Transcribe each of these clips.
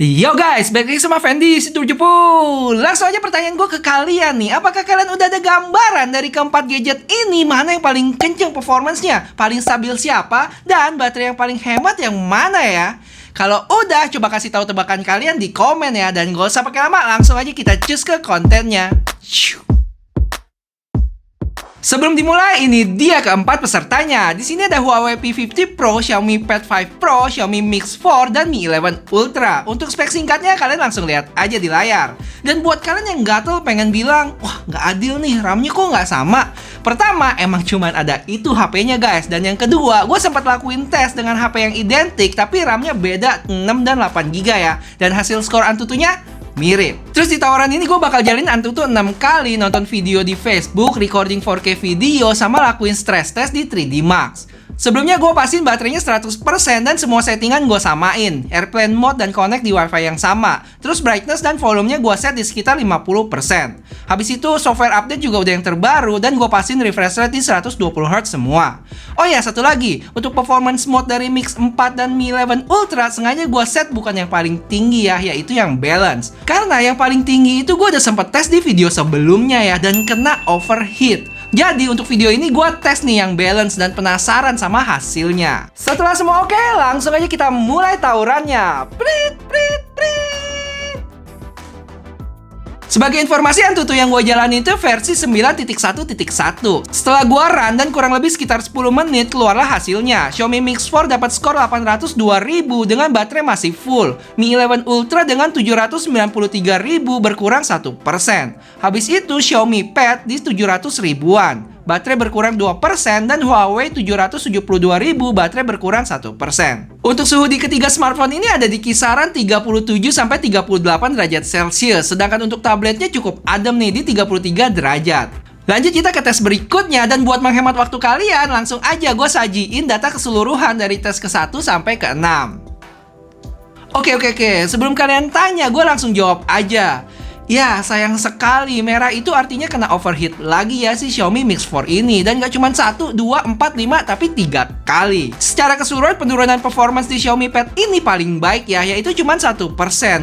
Yo guys, balik lagi sama Fendi Situ Jepul. Langsung aja pertanyaan gue ke kalian nih. Apakah kalian udah ada gambaran dari keempat gadget ini mana yang paling kenceng performance-nya, paling stabil siapa, dan baterai yang paling hemat yang mana ya? Kalau udah, coba kasih tahu tebakan kalian di komen ya. Dan gak usah pakai lama, langsung aja kita cus ke kontennya. Sebelum dimulai, ini dia keempat pesertanya. Di sini ada Huawei P50 Pro, Xiaomi Pad 5 Pro, Xiaomi Mix 4, dan Mi 11 Ultra. Untuk spek singkatnya, kalian langsung lihat aja di layar. Dan buat kalian yang gatel pengen bilang, wah nggak adil nih, RAM-nya kok nggak sama? Pertama, emang cuman ada itu HP-nya guys. Dan yang kedua, gue sempat lakuin tes dengan HP yang identik, tapi RAM-nya beda 6 dan 8 GB ya. Dan hasil skor Antutunya mirip. Terus di tawaran ini gue bakal jalin Antutu 6 kali, nonton video di Facebook, recording 4K video, sama lakuin stress test di 3D Max. Sebelumnya gue pastiin baterainya 100% dan semua settingan gue samain. Airplane mode dan connect di wifi yang sama. Terus brightness dan volumenya gue set di sekitar 50%. Habis itu software update juga udah yang terbaru dan gue pastiin refresh rate di 120Hz semua. Oh ya, satu lagi, untuk performance mode dari Mix 4 dan Mi 11 Ultra sengaja gue set bukan yang paling tinggi ya, yaitu yang balance. Karena yang paling tinggi itu gue udah sempet tes di video sebelumnya ya, dan kena overheat. Jadi untuk video ini gue tes nih yang balance dan penasaran sama hasilnya. Setelah semua oke, langsung aja kita mulai tawurannya. Prit, prit, prit. Sebagai informasi, Antutu yang gue jalanin itu versi 9.1.1. Setelah gue run dan kurang lebih sekitar 10 menit, keluarlah hasilnya. Xiaomi Mix 4 dapat skor 802.000 dengan baterai masih full. Mi 11 Ultra dengan 793.000 berkurang 1%. Habis itu Xiaomi Pad di 700 ribuan. Baterai berkurang 2% dan Huawei 772.000 baterai berkurang 1%. Untuk suhu di ketiga smartphone ini ada di kisaran 37-38 derajat Celcius. Sedangkan untuk tabletnya cukup adem nih di 33 derajat. Lanjut kita ke tes berikutnya, dan buat menghemat waktu kalian, langsung aja gue sajiin data keseluruhan dari tes ke-1 sampai ke-6. Oke, sebelum kalian tanya, gue langsung jawab aja. Ya, sayang sekali, merah itu artinya kena overheat lagi ya si Xiaomi Mix 4 ini. Dan gak cuma 1, 2, 4, 5, tapi 3 kali. Secara keseluruhan penurunan performance di Xiaomi Pad ini paling baik ya, yaitu cuma 1%.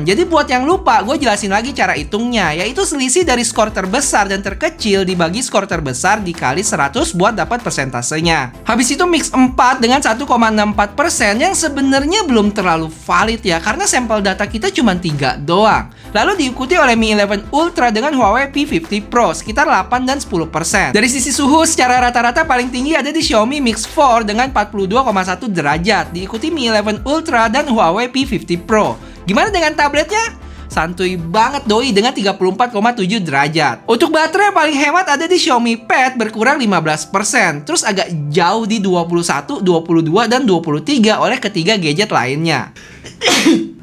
Jadi buat yang lupa, gue jelasin lagi cara hitungnya, yaitu selisih dari skor terbesar dan terkecil dibagi skor terbesar dikali 100 buat dapat persentasenya. Habis itu Mix 4 dengan 1,64% yang sebenarnya belum terlalu valid ya, karena sampel data kita cuma 3 doang. Lalu diikuti oleh Mi 11 Ultra dengan Huawei P50 Pro sekitar 8 dan 10%. Dari sisi suhu secara rata-rata paling tinggi ada di Xiaomi Mix 4 dengan 42,1 derajat, diikuti Mi 11 Ultra dan Huawei P50 Pro. Gimana dengan tabletnya? Santuy banget doi dengan 34,7 derajat. Untuk baterai paling hemat ada di Xiaomi Pad berkurang 15%. Terus agak jauh di 21, 22, dan 23 oleh ketiga gadget lainnya.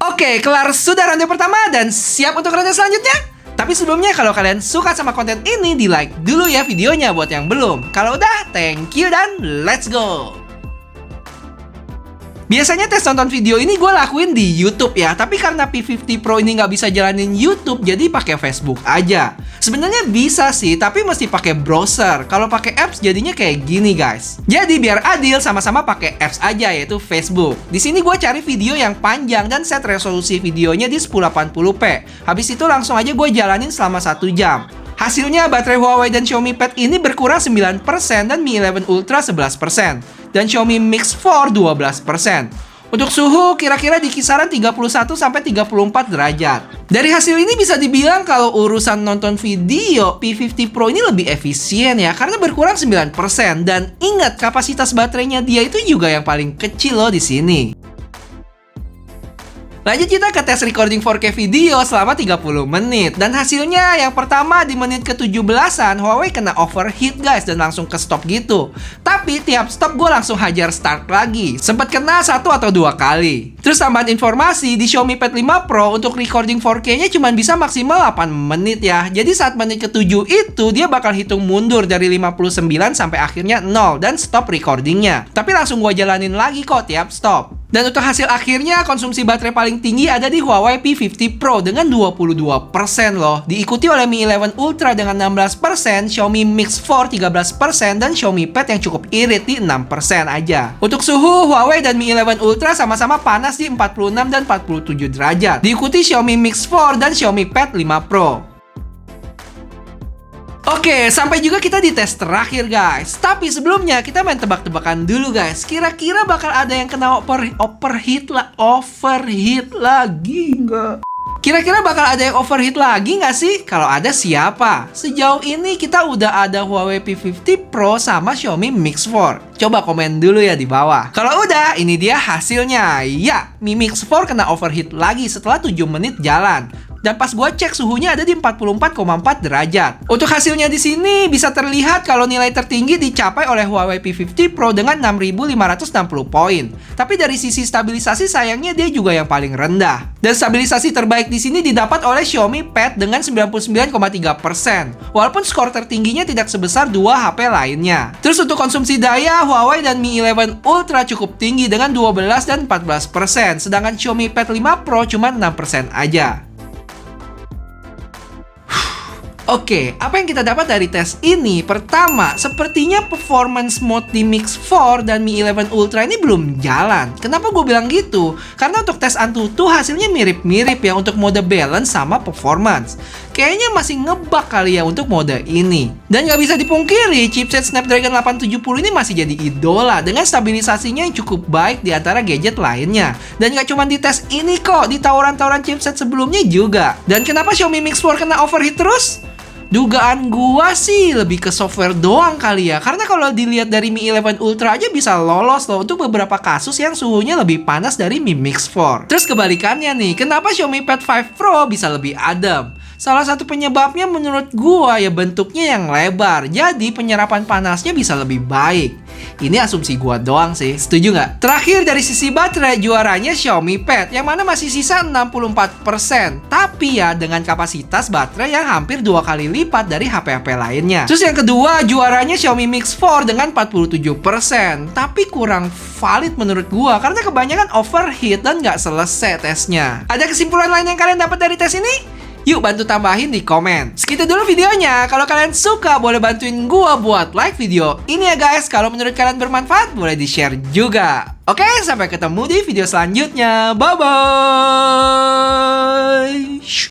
Oke, kelar sudah ronde pertama dan siap untuk ronde selanjutnya? Tapi sebelumnya, kalau kalian suka sama konten ini, di like dulu ya videonya buat yang belum. Kalau udah, thank you dan let's go! Biasanya tes nonton video ini gue lakuin di YouTube ya, tapi karena P50 Pro ini nggak bisa jalanin YouTube, jadi pakai Facebook aja. Sebenarnya bisa sih, tapi mesti pakai browser. Kalau pakai apps jadinya kayak gini guys. Jadi biar adil, sama-sama pakai apps aja, yaitu Facebook. Di sini gue cari video yang panjang dan set resolusi videonya di 1080p. Habis itu langsung aja gue jalanin selama 1 jam. Hasilnya baterai Huawei dan Xiaomi Pad ini berkurang 9% dan Mi 11 Ultra 11%. Dan Xiaomi Mix 4 12%. Untuk suhu kira-kira di kisaran 31-34 derajat. Dari hasil ini bisa dibilang kalau urusan nonton video, P50 Pro ini lebih efisien ya, karena berkurang 9%. Dan ingat, kapasitas baterainya dia itu juga yang paling kecil loh di sini. Lanjut kita ke tes recording 4K video selama 30 menit. Dan hasilnya yang pertama di menit ke-17an Huawei kena overheat guys, dan langsung ke stop gitu. Tapi tiap stop gue langsung hajar start lagi. Sempat kena 1 atau 2 kali. Terus tambahan informasi, di Xiaomi Pad 5 Pro untuk recording 4K nya cuma bisa maksimal 8 menit ya. Jadi saat menit ke-7 itu dia bakal hitung mundur dari 59 sampai akhirnya 0 dan stop recordingnya. Tapi langsung gue jalanin lagi kok tiap stop. Dan untuk hasil akhirnya, konsumsi baterai paling tinggi ada di Huawei P50 Pro dengan 22% loh. Diikuti oleh Mi 11 Ultra dengan 16%, Xiaomi Mix 4 13%, dan Xiaomi Pad yang cukup irit di 6% aja. Untuk suhu, Huawei dan Mi 11 Ultra sama-sama panas di 46 dan 47 derajat. Diikuti Xiaomi Mix 4 dan Xiaomi Pad 5 Pro. Oke, sampai juga kita di tes terakhir guys. Tapi sebelumnya kita main tebak-tebakan dulu guys. Kira-kira bakal ada yang kena overheat lagi nggak? Kira-kira bakal ada yang overheat lagi nggak sih? Kalau ada siapa? Sejauh ini kita udah ada Huawei P50 Pro sama Xiaomi Mix 4. Coba komen dulu ya di bawah. Kalau udah, ini dia hasilnya. Ya, Mi Mix 4 kena overheat lagi setelah 7 menit jalan. Dan pas gue cek suhunya ada di 44,4 derajat. Untuk hasilnya di sini bisa terlihat kalau nilai tertinggi dicapai oleh Huawei P50 Pro dengan 6.560 poin. Tapi dari sisi stabilisasi sayangnya dia juga yang paling rendah. Dan stabilisasi terbaik di sini didapat oleh Xiaomi Pad dengan 99,3%. Walaupun skor tertingginya tidak sebesar 2 HP lainnya. Terus untuk konsumsi daya, Huawei dan Mi 11 Ultra cukup tinggi dengan 12 dan 14%. Sedangkan Xiaomi Pad 5 Pro cuma 6% aja. Oke, apa yang kita dapat dari tes ini? Pertama, sepertinya performance mode di Mix 4 dan Mi 11 Ultra ini belum jalan. Kenapa gue bilang gitu? Karena untuk tes Antutu hasilnya mirip-mirip ya untuk mode balance sama performance. Kayaknya masih ngebug kali ya untuk mode ini. Dan nggak bisa dipungkiri, chipset Snapdragon 870 ini masih jadi idola dengan stabilisasinya yang cukup baik di antara gadget lainnya. Dan nggak cuma di tes ini kok, di tawaran-tawaran chipset sebelumnya juga. Dan kenapa Xiaomi Mix 4 kena overheat terus? Dugaan gua sih lebih ke software doang kali ya. Karena kalau dilihat dari Mi 11 Ultra aja bisa lolos loh untuk beberapa kasus yang suhunya lebih panas dari Mi Mix 4. Terus kebalikannya nih, kenapa Xiaomi Pad 5 Pro bisa lebih adem? Salah satu penyebabnya menurut gua ya bentuknya yang lebar. Jadi penyerapan panasnya bisa lebih baik. Ini asumsi gua doang sih, setuju nggak? Terakhir dari sisi baterai, juaranya Xiaomi Pad yang mana masih sisa 64%. Tapi ya dengan kapasitas baterai yang hampir 2 kali lipat dari HP-HP lainnya. Terus yang kedua, juaranya Xiaomi Mix 4 dengan 47%. Tapi kurang valid menurut gua karena kebanyakan overheat dan nggak selesai tesnya. Ada kesimpulan lain yang kalian dapat dari tes ini? Yuk bantu tambahin di komen. Segitu dulu videonya. Kalau kalian suka boleh bantuin gua buat like video ini ya guys. Kalau menurut kalian bermanfaat boleh di-share juga. Oke, sampai ketemu di video selanjutnya. Bye bye.